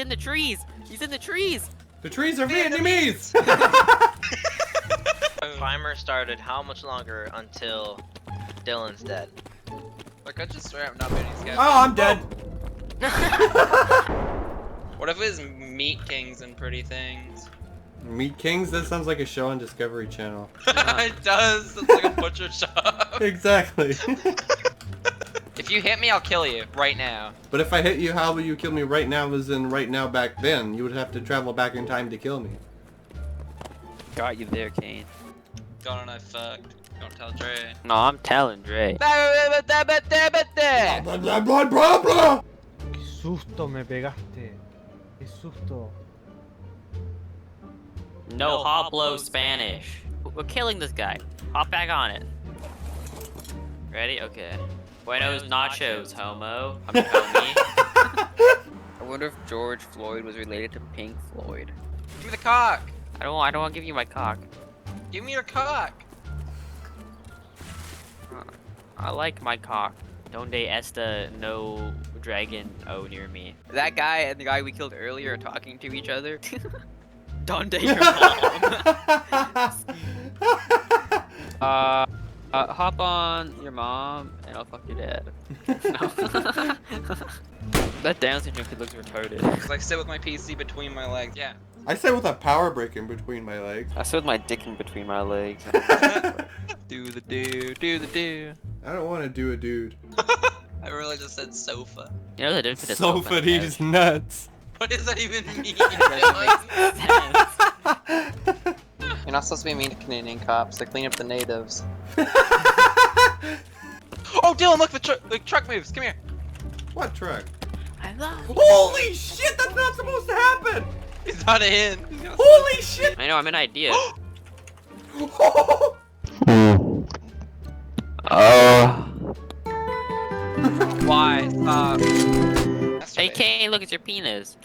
in the trees. He's in the trees. The trees are Vietnamese. Timer started how much longer until Dylan's dead? Like, I just swear I'm not beating these guys. Oh, I'm dead. What if it's Meat Kings and Pretty Things? Meat Kings? That sounds like a show on Discovery Channel. It does. It's like a butcher shop. Exactly. If you hit me, I'll kill you right now. But if I hit you, how will you kill me right now as in right now back then? You would have to travel back in time to kill me. Got you there, Kane. Don and I fucked. Don't tell Dre. No, I'm telling Dre. Blah, blah, blah, blah, blah. Qué susto me pegaste. Qué susto. No hoplo Spanish. We're killing this guy. Hop back on it. Ready? Okay. Buenos nachos, homo. I mean, homie. I wonder if George Floyd was related to Pink Floyd. Give me the cock. I don't want to give you my cock. Give me your cock. I like my cock. Donde esta no dragon o near me. That guy and the guy we killed earlier are talking to each other. Donde your mom. Hop on your mom and I'll fuck your dad. No. That Down syndrome kid looks retarded. Cause I sit with my PC between my legs. Yeah. I sit with a power brick in between my legs. I sit with my dick in between my legs. Do the do. I don't want to do a dude. I really just said sofa. You know the difference between Sofa, he's nuts. What does that even mean? You're not supposed to be mean to Canadian cops. They clean up the natives. Oh, Dylan, look, the truck moves. Come here. What truck? I love you. Holy shit, that's not supposed to happen! He's not in. Holy shit! I know, I'm an idea. Why? Hey Kane, look, it's your penis.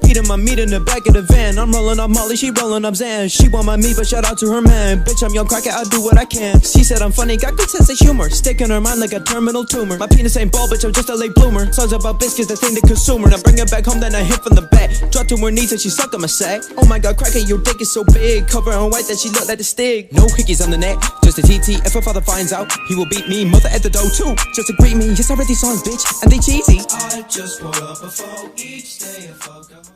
Eating my meat in the back of the van. I'm rolling up Molly, she rolling up Zan. She want my meat, but shout out to her man. Bitch, I'm young cracker, I do what I can. She said I'm funny, got good sense of humor. Stick in her mind like a terminal tumor. My penis ain't bald, bitch, I'm just a late bloomer. Songs about biscuits, the thing to consume her. Now bring her back home, then I hit from the back. Drop to her knees and she suck on my sack. Oh my god, cracker, your dick is so big. Cover her in white that she look like a stick. No hickeys on the neck, just a TT. If her father finds out, he will beat me. Mother at the door too, just to greet me. Yes, I read these songs, bitch, and they cheesy. I just woke up before each day I fuck up.